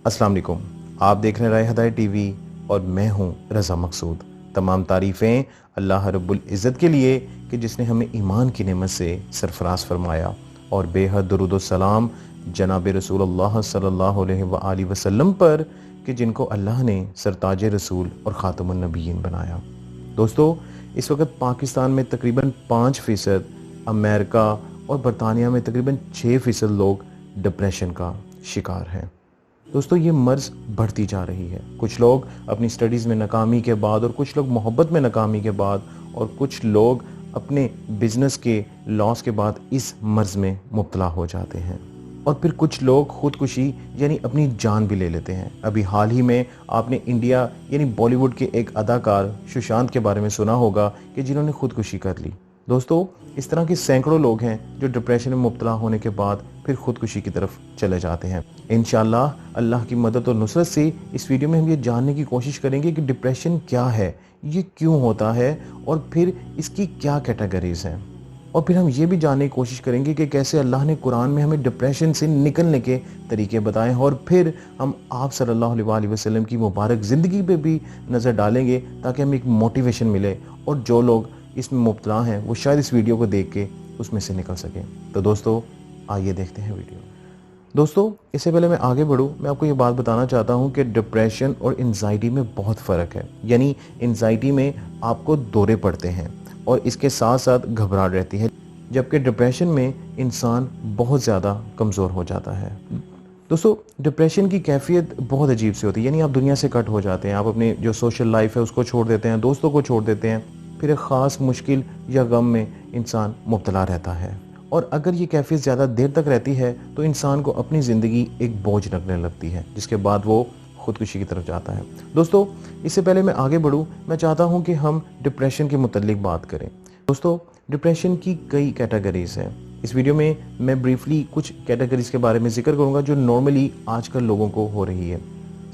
अस्सलाम वालेकुम। आप देख रहे हैं राय हदायत टीवी और मैं हूं रज़ा मकसूद। तमाम तारीफ़ें अल्लाह रब्बुल इज़्ज़त के लिए कि जिसने हमें ईमान की नेमत से सरफराज फरमाया, और बेहद दुरूद व सलाम जनाब रसूलुल्लाह सल्लल्लाहु अलैहि वसल्लम पर कि जिनको अल्लाह ने सरताज रसूल और ख़ातमुन नबीयीन बनाया। दोस्तों, इस वक्त पाकिस्तान में तकरीबन 5%, अमेरिका और बरतानिया में तकरीबन 6% लोग डिप्रेशन का शिकार हैं। दोस्तों, ये मर्ज़ बढ़ती जा रही है। कुछ लोग अपनी स्टडीज़ में नाकामी के बाद, और कुछ लोग मोहब्बत में नाकामी के बाद, और कुछ लोग अपने बिजनेस के लॉस के बाद इस मर्ज़ में मुब्तला हो जाते हैं, और फिर कुछ लोग खुदकुशी यानी अपनी जान भी ले लेते हैं। अभी हाल ही में आपने इंडिया यानी बॉलीवुड के एक अदाकार सुशांत के बारे में सुना होगा कि जिन्होंने खुदकुशी कर ली। दोस्तों, इस तरह के सैकड़ों लोग हैं जो डिप्रेशन में मुब्तला होने के बाद फिर खुदकुशी की तरफ चले जाते हैं। इंशाअल्लाह अल्लाह की मदद और नुसरत से इस वीडियो में हम ये जानने की कोशिश करेंगे कि डिप्रेशन क्या है, ये क्यों होता है, और फिर इसकी क्या कैटेगरीज हैं। और फिर हम ये भी जानने की कोशिश करेंगे कि कैसे अल्लाह ने कुरान में हमें डिप्रेशन से निकलने के तरीके बताए हैं, और फिर हम आप सल्लल्लाहु अलैहि वसल्लम की मुबारक ज़िंदगी पे भी नज़र डालेंगे ताकि हमें एक मोटिवेशन मिले, और जो लोग इसमें मुब्तला हैं वो शायद इस वीडियो को देख के उसमें से निकल सकें। तो दोस्तों, आइए देखते हैं वीडियो। दोस्तों, इससे पहले मैं आगे बढ़ूं, मैं आपको ये बात बताना चाहता हूं कि डिप्रेशन और एंजाइटी में बहुत फ़र्क है। यानी एंजाइटी में आपको दौरे पड़ते हैं और इसके साथ साथ घबराहट रहती है, जबकि डिप्रेशन में इंसान बहुत ज़्यादा कमज़ोर हो जाता है। दोस्तों, डिप्रेशन की कैफियत बहुत अजीब सी होती है। यानी आप दुनिया से कट हो जाते हैं, आप अपनी जो सोशल लाइफ है उसको छोड़ देते हैं, दोस्तों को छोड़ देते हैं, फिर एक ख़ास मुश्किल या गम में इंसान मुब्तला रहता है। और अगर ये कैफियत ज़्यादा देर तक रहती है तो इंसान को अपनी ज़िंदगी एक बोझ लगने लगती है, जिसके बाद वो खुदकुशी की तरफ जाता है। दोस्तों, इससे पहले मैं आगे बढ़ूं, मैं चाहता हूं कि हम डिप्रेशन के मुतल्लिक बात करें। दोस्तों, डिप्रेशन की कई कैटेगरीज हैं। इस वीडियो में मैं ब्रीफली कुछ कैटेगरीज के बारे में जिक्र करूंगा जो नॉर्मली आजकल लोगों को हो रही है।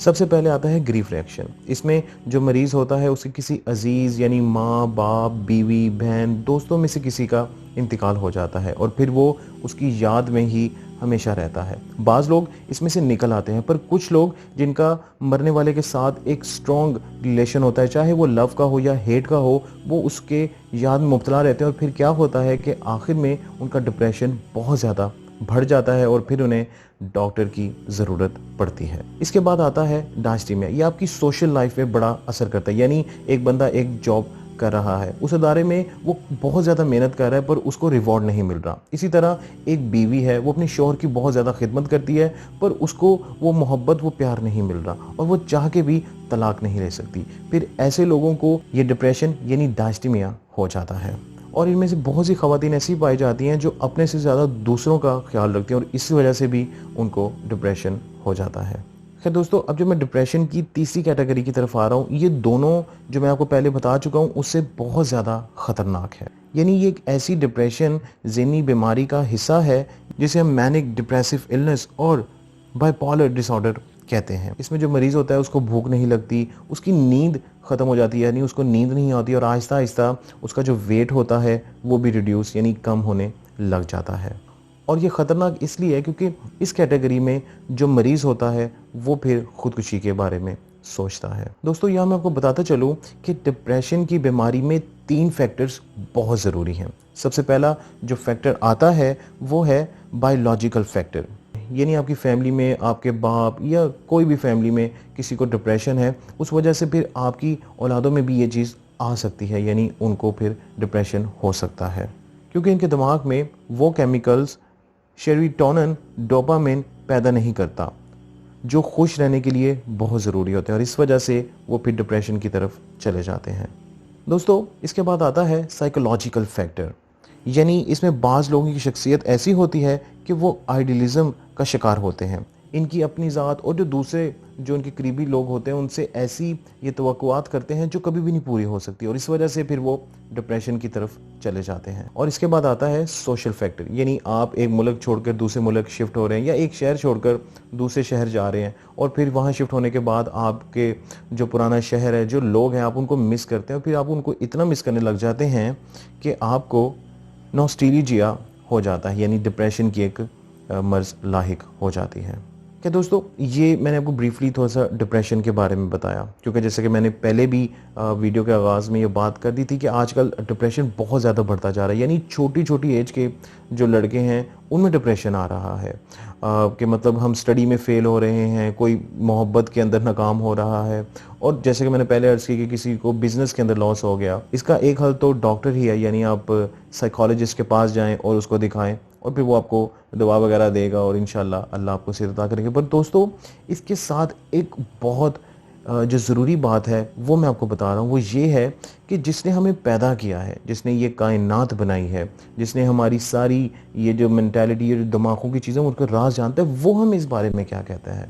सबसे पहले आता है ग्रीफ रिएक्शन। इसमें जो मरीज़ होता है उसके किसी अजीज़ यानी माँ, बाप, बीवी, बहन, दोस्तों में से किसी का इंतकाल हो जाता है, और फिर वो उसकी याद में ही हमेशा रहता है। बाज़ लोग इसमें से निकल आते हैं, पर कुछ लोग जिनका मरने वाले के साथ एक स्ट्रॉन्ग रिलेशन होता है, चाहे वो लव का हो या हेट का हो, वो उसके याद में मुब्तला रहते हैं, और फिर क्या होता है कि आखिर में उनका डिप्रेशन बहुत ज़्यादा बढ़ जाता है और फिर उन्हें डॉक्टर की ज़रूरत पड़ती है। इसके बाद आता है डायस्टीमिया। ये आपकी सोशल लाइफ में बड़ा असर करता है। यानी एक बंदा एक जॉब कर रहा है, उस अदारे में वो बहुत ज़्यादा मेहनत कर रहा है पर उसको रिवॉर्ड नहीं मिल रहा। इसी तरह एक बीवी है, वो अपने शौहर की बहुत ज़्यादा खिदमत करती है पर उसको वो मोहब्बत, वो प्यार नहीं मिल रहा, और वो चाह के भी तलाक नहीं ले सकती। फिर ऐसे लोगों को ये डिप्रेशन यानी डायस्टीमिया हो जाता है। और इनमें से बहुत सी ख़वातीन ऐसी पाई जाती हैं जो अपने से ज़्यादा दूसरों का ख्याल रखती हैं, और इसी वजह से भी उनको डिप्रेशन हो जाता है। खैर दोस्तों, अब जो मैं डिप्रेशन की तीसरी कैटेगरी की तरफ आ रहा हूँ, ये दोनों जो मैं आपको पहले बता चुका हूँ उससे बहुत ज़्यादा ख़तरनाक है। यानी ये एक ऐसी डिप्रेशन ज़हनी बीमारी का हिस्सा है जिसे हम मैनिक डिप्रेसिव इलनेस और बाइपोलर डिसऑर्डर कहते हैं। इसमें जो मरीज़ होता है उसको भूख नहीं लगती, उसकी नींद ख़त्म हो जाती है, यानी उसको नींद नहीं आती, और आहिस्ता आहिस्ता उसका जो वेट होता है वो भी रिड्यूस यानी कम होने लग जाता है। और ये ख़तरनाक इसलिए है क्योंकि इस कैटेगरी में जो मरीज़ होता है वो फिर खुदकुशी के बारे में सोचता है। दोस्तों, यहाँ मैं आपको बताता चलूँ कि डिप्रेशन की बीमारी में 3 फैक्टर्स बहुत ज़रूरी हैं। सबसे पहला जो फैक्टर आता है वो है बायोलॉजिकल फैक्टर। यानी आपकी फैमिली में आपके बाप या कोई भी फैमिली में किसी को डिप्रेशन है, उस वजह से फिर आपकी औलादों में भी ये चीज़ आ सकती है, यानी उनको फिर डिप्रेशन हो सकता है, क्योंकि इनके दिमाग में वो केमिकल्स सेरोटोनिन, डोपामिन पैदा नहीं करता जो खुश रहने के लिए बहुत ज़रूरी होते हैं, और इस वजह से वो फिर डिप्रेशन की तरफ चले जाते हैं। दोस्तों, इसके बाद आता है साइकोलॉजिकल फैक्टर। यानी इसमें बाज़ लोगों की शख्सियत ऐसी होती है कि वो आइडियलिज़म का शिकार होते हैं। इनकी अपनी ज़ात और जो दूसरे जो उनके करीबी लोग होते हैं उनसे ऐसी ये तवक्कुआत करते हैं जो कभी भी नहीं पूरी हो सकती, और इस वजह से फिर वो डिप्रेशन की तरफ चले जाते हैं। और इसके बाद आता है सोशल फैक्टर। यानी आप एक मुल्क छोड़कर दूसरे मुल्क शिफ्ट हो रहे हैं, या एक शहर छोड़कर दूसरे शहर जा रहे हैं, और फिर वहाँ शिफ्ट होने के बाद आपके जो पुराना शहर है, जो लोग हैं, आप उनको मिस करते हैं, और फिर आप उनको इतना मिस करने लग जाते हैं कि आपको नॉस्टैल्जिया हो जाता है, यानी डिप्रेशन की एक मर्ज़ लाहिक हो जाती है। کہ دوستو یہ میں نے آپ کو بریفلی تھوڑا سا ڈپریشن کے بارے میں بتایا، کیونکہ جیسے کہ میں نے پہلے بھی ویڈیو کے آغاز میں یہ بات کر دی تھی کہ آج کل ڈپریشن بہت زیادہ بڑھتا جا رہا ہے، یعنی چھوٹی چھوٹی ایج کے جو لڑکے ہیں ان میں ڈپریشن آ رہا ہے کہ مطلب ہم سٹڈی میں فیل ہو رہے ہیں، کوئی محبت کے اندر ناکام ہو رہا ہے، اور جیسے کہ میں نے پہلے عرض کی کہ کسی کو بزنس کے اندر لاس ہو گیا، اس کا ایک حل تو ڈاکٹر ہی ہے، یعنی آپ سائیکالوجسٹ کے پاس جائیں اور اس کو دکھائیں اور پھر وہ آپ کو دعا وغیرہ دے گا اور انشاءاللہ اللہ آپ کو صحت عطا کرے گا۔ پر دوستو اس کے ساتھ ایک بہت جو ضروری بات ہے وہ میں آپ کو بتا رہا ہوں، وہ یہ ہے کہ جس نے ہمیں پیدا کیا ہے، جس نے یہ کائنات بنائی ہے، جس نے ہماری ساری یہ جو مینٹالٹی، یہ جو دماغوں کی چیزیں ان کا راز جانتا ہے، وہ ہمیں اس بارے میں کیا کہتا ہے؟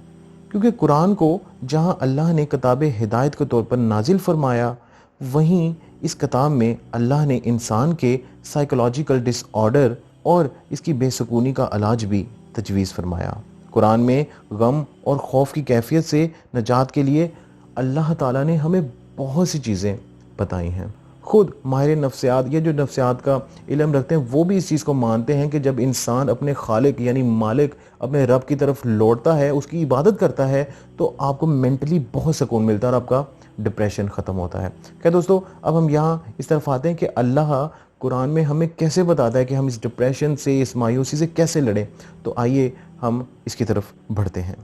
کیونکہ قرآن کو جہاں اللہ نے کتاب ہدایت کے طور پر نازل فرمایا، وہیں اس کتاب میں اللہ نے انسان کے سائیکولوجیکل ڈس آرڈر اور اس کی بے سکونی کا علاج بھی تجویز فرمایا۔ قرآن میں غم اور خوف کی کیفیت سے نجات کے لیے اللہ تعالیٰ نے ہمیں بہت سی چیزیں بتائی ہیں۔ خود ماہر نفسیات، یہ جو نفسیات کا علم رکھتے ہیں، وہ بھی اس چیز کو مانتے ہیں کہ جب انسان اپنے خالق یعنی مالک، اپنے رب کی طرف لوٹتا ہے، اس کی عبادت کرتا ہے، تو آپ کو مینٹلی بہت سکون ملتا ہے اور آپ کا ڈپریشن ختم ہوتا ہے۔ کہ دوستو اب ہم یہاں اس طرف آتے ہیں کہ اللہ قرآن میں ہمیں کیسے بتاتا ہے کہ ہم اس ڈپریشن سے، اس مایوسی سے کیسے لڑیں۔ تو آئیے ہم اس کی طرف بڑھتے ہیں۔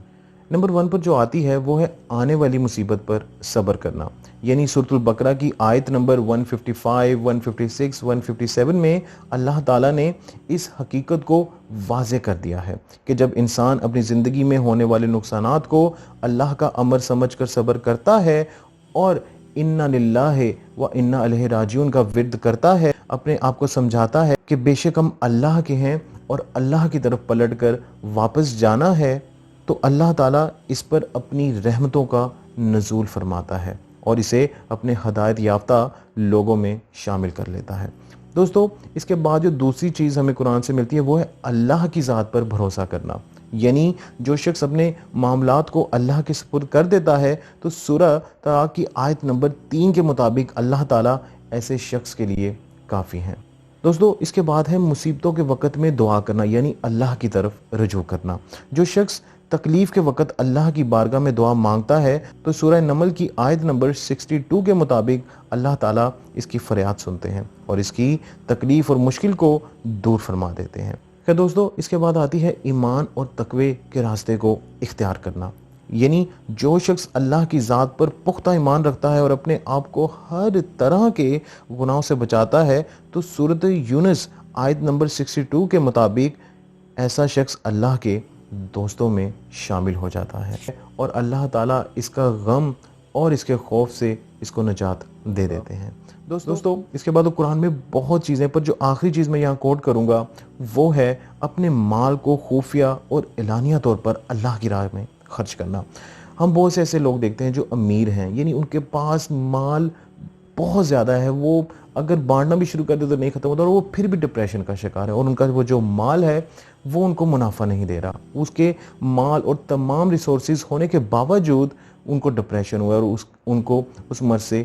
نمبر 1 پر جو آتی ہے وہ ہے آنے والی مصیبت پر صبر کرنا، یعنی سورۃ البقرہ کی آیت نمبر 155، 156، 157 میں اللہ تعالیٰ نے اس حقیقت کو واضح کر دیا ہے کہ جب انسان اپنی زندگی میں ہونے والے نقصانات کو اللہ کا امر سمجھ کر صبر کرتا ہے اور انا للہ و انا الیہ راجعون کا ورد کرتا ہے، اپنے آپ کو سمجھاتا ہے کہ بے شک ہم اللہ کے ہیں اور اللہ کی طرف پلٹ کر واپس جانا ہے، تو اللہ تعالیٰ اس پر اپنی رحمتوں کا نزول فرماتا ہے اور اسے اپنے ہدایت یافتہ لوگوں میں شامل کر لیتا ہے۔ دوستو اس کے بعد جو دوسری چیز ہمیں قرآن سے ملتی ہے وہ ہے اللہ کی ذات پر بھروسہ کرنا، یعنی جو شخص اپنے معاملات کو اللہ کے سپرد کر دیتا ہے تو سورہ طلاق کی آیت نمبر 3 کے مطابق اللہ تعالیٰ ایسے شخص کے لیے کافی ہیں۔ دوستو اس کے بعد ہے مصیبتوں کے وقت میں دعا کرنا، یعنی اللہ کی طرف رجوع کرنا۔ جو شخص تکلیف کے وقت اللہ کی بارگاہ میں دعا مانگتا ہے تو سورہ نمل کی آیت نمبر 62 کے مطابق اللہ تعالیٰ اس کی فریاد سنتے ہیں اور اس کی تکلیف اور مشکل کو دور فرما دیتے ہیں۔ کہ دوستو اس کے بعد آتی ہے ایمان اور تقوی کے راستے کو اختیار کرنا، یعنی جو شخص اللہ کی ذات پر پختہ ایمان رکھتا ہے اور اپنے آپ کو ہر طرح کے گناہوں سے بچاتا ہے تو سورۃ یونس آیت نمبر 62 کے مطابق ایسا شخص اللہ کے دوستوں میں شامل ہو جاتا ہے اور اللہ تعالیٰ اس کا غم اور اس کے خوف سے اس کو نجات دے دیتے ہیں۔ دوستو اس کے بعد قرآن میں بہت چیزیں، پر جو آخری چیز میں یہاں کوٹ کروں گا وہ ہے اپنے مال کو خفیہ اور اعلانیہ طور پر اللہ کی راہ میں خرچ کرنا۔ ہم بہت سے ایسے لوگ دیکھتے ہیں جو امیر ہیں، یعنی ان کے پاس مال بہت زیادہ ہے، وہ اگر بانٹنا بھی شروع کر دے تو نہیں ختم ہوتا اور وہ پھر بھی ڈپریشن کا شکار ہے اور ان کا وہ جو مال ہے وہ ان کو منافع نہیں دے رہا، اس کے مال اور تمام ریسورسز ہونے کے باوجود ان کو ڈپریشن ہوا اور ان کو اس مرض سے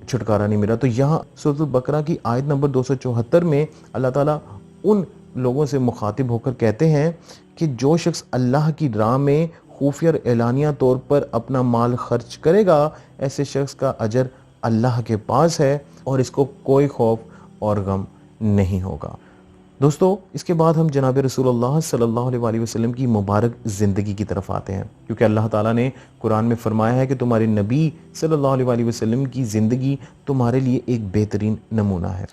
چھٹکارا نہیں ملا۔ تو یہاں سورۃ البقرہ کی آیت نمبر 274 میں اللہ تعالیٰ ان لوگوں سے مخاطب ہو کر کہتے ہیں کہ جو شخص اللہ کی راہ میں خفیہ اور اعلانیہ طور پر اپنا مال خرچ کرے گا، ایسے شخص کا اجر اللہ کے پاس ہے اور اس کو کوئی خوف اور غم نہیں ہوگا۔ دوستو اس کے بعد ہم جناب رسول اللہ صلی اللہ علیہ وسلم کی مبارک زندگی کی طرف آتے ہیں، کیونکہ اللہ تعالیٰ نے قرآن میں فرمایا ہے کہ تمہارے نبی صلی اللہ علیہ وسلم کی زندگی تمہارے لیے ایک بہترین نمونہ ہے۔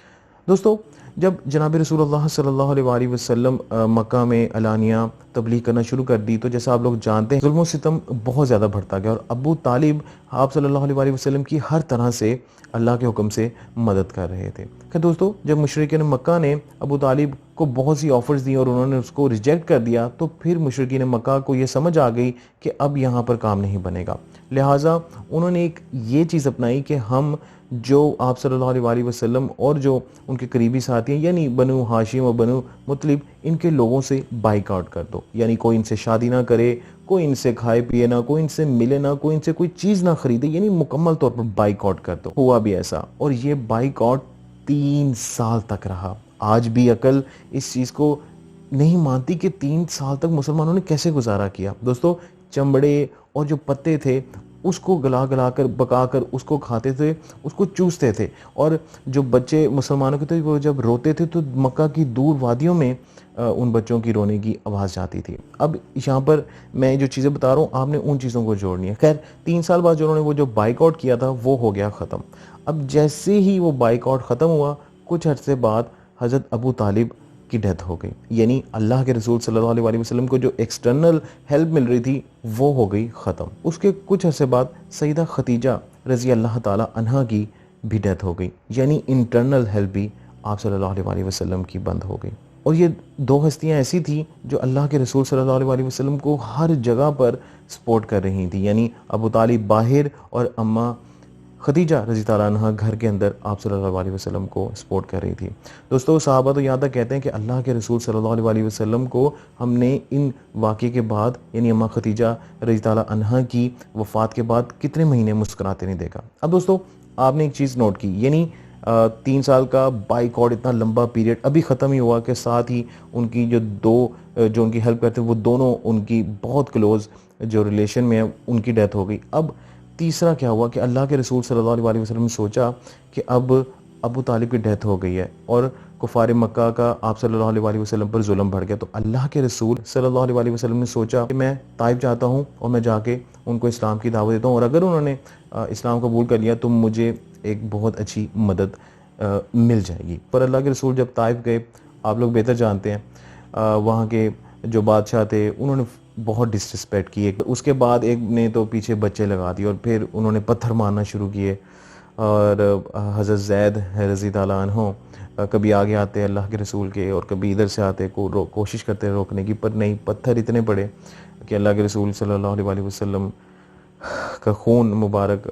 دوستو جب جناب رسول اللہ صلی اللہ علیہ وسلم مکہ میں اعلانیہ تبلیغ کرنا شروع کر دی تو جیسا آپ لوگ جانتے ہیں ظلم و ستم بہت زیادہ بڑھتا گیا اور ابو طالب آپ صلی اللہ علیہ وسلم کی ہر طرح سے اللہ کے حکم سے مدد کر رہے تھے۔ کہ دوستو جب مشرکین مکہ نے ابو طالب کو بہت سی آفرز دی اور انہوں نے اس کو ریجیکٹ کر دیا تو پھر مشرکین مکہ کو یہ سمجھ آ گئی کہ اب یہاں پر کام نہیں بنے گا، لہٰذا انہوں نے ایک یہ چیز اپنائی کہ ہم جو آپ صلی اللہ علیہ وسلم اور جو ان کے قریبی ساتھی ہیں یعنی بنو ہاشم اور بنو مطلب، ان کے لوگوں سے بائیک آؤٹ کر دو، یعنی کوئی ان سے شادی نہ کرے، کوئی ان سے کھائے پیے نہ، کوئی ان سے ملے نہ، کوئی ان سے کوئی چیز نہ خریدے، یعنی مکمل طور پر بائیک آؤٹ کر دو۔ ہوا بھی ایسا اور یہ بائیک آؤٹ 3 سال تک رہا۔ آج بھی عقل اس چیز کو नहीं मानती कि 3 साल तक मुसलमानों ने कैसे गुजारा किया। दोस्तों, चमड़े और जो पत्ते थे उसको गला गला कर पका कर उसको खाते थे, उसको चूसते थे। और जो बच्चे मुसलमानों के थे वो जब रोते थे तो मक्का की दूर वादियों में उन बच्चों की रोने की आवाज़ जाती थी। अब यहाँ पर मैं जो चीज़ें बता रहा हूँ आपने उन चीज़ों को जोड़नी है। खैर 3 साल बाद जो उन्होंने वो जो बाइकआउट किया था वो हो गया ख़त्म। अब जैसे ही वो बाइकआउट ख़त्म हुआ, कुछ अर्से बाद हज़रत अबू तालिब की डेथ हो गई। यानी अल्लाह के रसूल सल्लल्लाहु अलैहि वसल्लम को जो एक्सटर्नल हेल्प मिल रही थी वो हो गई ख़त्म। उसके कुछ अर्से बाद सईदा खतीजा रज़ी अल्लाह ताला अन्हा की भी डेथ हो गई। यानी इंटरनल हेल्प भी आप सल्लल्लाहु अलैहि वसल्लम की बंद हो गई। और ये दो हस्तियाँ ऐसी थी जो अल्लाह के रसूल सल्लल्लाहु अलैहि वसल्लम को हर जगह पर सपोर्ट कर रही थी। यानी अबू तालिब बाहर और अम्मा खदीजा रज़ी ताला अन्हा घर के अंदर आप सल्लल्लाहु अलैहि वसल्लम को सपोर्ट कर रही थी। दोस्तों, सहाबा तो यहाँ तक कहते हैं कि अल्लाह के रसूल सल्लल्लाहु अलैहि वसल्लम को हमने इन वाक़े के बाद यानी अम्मा खदीजा रज़ी ताला अन्हा की वफ़ात के बाद कितने महीने मुस्कुराते नहीं देखा। अब दोस्तों, आपने एक चीज़ नोट की, यानी 3 साल का बाइकआउट, इतना लंबा पीरियड अभी ख़त्म ही हुआ कि साथ ही उनकी जो उनकी हेल्प करते वो दोनों उनकी बहुत क्लोज़ जो रिलेशन में है उनकी डेथ हो गई। अब तीसरा क्या हुआ कि अल्लाह के रसूल सल्लल्लाहु अलैहि वसल्लम ने सोचा कि अब अबू तालिब की डेथ हो गई है और कुफार मक्का का आप सल्लल्लाहु अलैहि वसल्लम पर जुल्म बढ़ गया। तो अल्लाह के रसूल सल्लल्लाहु अलैहि वसल्लम ने सोचा कि मैं ताइफ जाता हूँ और मैं जाके उनको इस्लाम की दावत देता हूँ, और अगर उन्होंने इस्लाम कबूल कर लिया तो मुझे एक बहुत अच्छी मदद मिल जाएगी। पर अल्लाह के रसूल जब ताइफ गए, आप लोग बेहतर जानते हैं, वहाँ के जो बादशाह थे उन्होंने बहुत डिसरिस्पेक्ट किए। उसके बाद एक ने तो पीछे बच्चे लगा दिए और फिर उन्होंने पत्थर मारना शुरू किए। और हज़रत ज़ैद रज़ी ताला अन्हु कभी आगे आते अल्लाह के रसूल के और कभी इधर से आते कोशिश करते रोकने की, पर नहीं, पत्थर इतने पड़े कि अल्लाह के रसूल सल्लल्लाहु अलैहि वसल्लम का खून मुबारक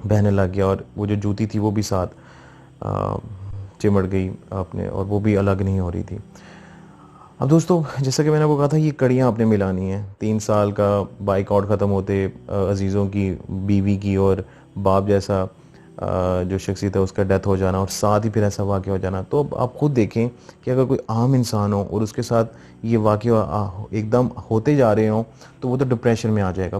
बहने लग गया और वो जो जूती थी वो भी साथ चिमड़ गई आपने, और वो भी अलग नहीं हो रही थी। अब दोस्तों, जैसा कि मैंने आपको कहा था, ये कड़ियाँ आपने मिलानी है। 3 साल का बाइकआउट ख़त्म होते, अजीज़ों की, बीवी की और बाप जैसा जो शख्सियत है उसका डेथ हो जाना, और साथ ही फिर ऐसा वाक़या हो जाना। तो अब आप ख़ुद देखें कि अगर कोई आम इंसान हो और उसके साथ ये वाक़या एकदम होते जा रहे हों तो वो तो डिप्रेशन में आ जाएगा।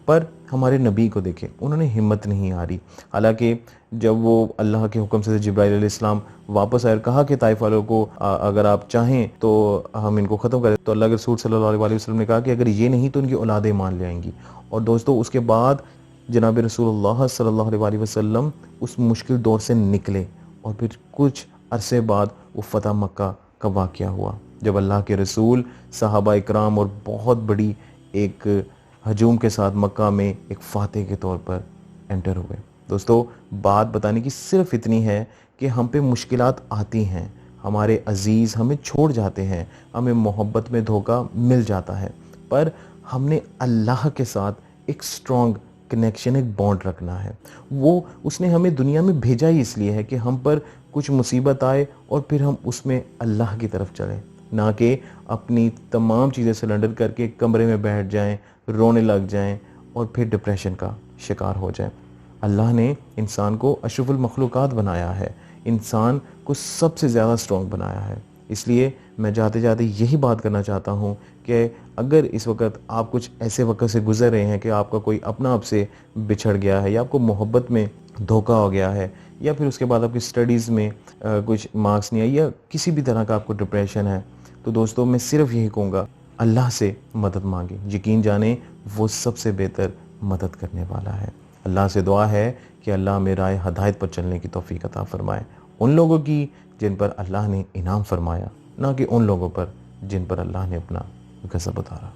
पर हमारे नबी को देखें, उन्होंने हिम्मत नहीं हारी। हालांकि जब वो अल्लाह के हुक्म से जिब्राइल अलैहिस्सलाम वापस आए और कहा कि ताइफ वालों को अगर आप चाहें तो हम इनको ख़त्म करें, तो अल्लाह के रसूल सल्लल्लाहु अलैहि वसल्लम ने कहा कि अगर ये नहीं तो उनकी औलादें मान ले आएंगी। और दोस्तों, उसके बाद जनाब रसूलुल्लाह सल्लल्लाहु अलैहि वसल्लम उस मुश्किल दौर से निकले और फिर कुछ अरसे बाद वो फ़तह मक्का का वाक़या हुआ, जब अल्लाह के रसूल, सहाबा इकराम और बहुत बड़ी एक हजूम के साथ मक्का में एक फ़ातिह के तौर पर एंटर हुए। दोस्तों, बात बताने की सिर्फ इतनी है कि हम पे मुश्किलात आती हैं, हमारे अजीज़ हमें छोड़ जाते हैं, हमें मोहब्बत में धोखा मिल जाता है, पर हमने अल्लाह के साथ एक स्ट्रॉन्ग कनेक्शन, एक बॉन्ड रखना है। वो उसने हमें दुनिया में भेजा ही इसलिए है कि हम पर कुछ मुसीबत आए और फिर हम उसमें अल्लाह की तरफ चलें, ना कि अपनी तमाम चीज़ें सरेंडर करके कमरे में बैठ जाएं, रोने लग जाएं और फिर डिप्रेशन का शिकार हो जाएं। अल्लाह ने इंसान को अशरफुल मखलूक़ात बनाया है, इंसान को सबसे ज़्यादा स्ट्रॉन्ग बनाया है। इसलिए मैं जाते जाते यही बात करना चाहता हूँ कि अगर इस वक्त आप कुछ ऐसे वक्त से गुजर रहे हैं कि आपका कोई अपना आपसे बिछड़ गया है, या आपको मोहब्बत में धोखा हो गया है, या फिर उसके बाद आपकी स्टडीज़ में कुछ मार्क्स नहीं आए, या किसी भी तरह का आपको डिप्रेशन है, तो दोस्तों मैं सिर्फ यही कहूँगा, अल्लाह से मदद मांगे। यकीन जाने वो सबसे बेहतर मदद करने वाला है। अल्लाह से दुआ है कि अल्लाह मेरा हदायत पर चलने की तौफीक अता फरमाए, उन लोगों की जिन पर अल्लाह ने इनाम फरमाया, ना कि उन लोगों पर जिन पर अल्लाह ने अपना गज़ब उतारा।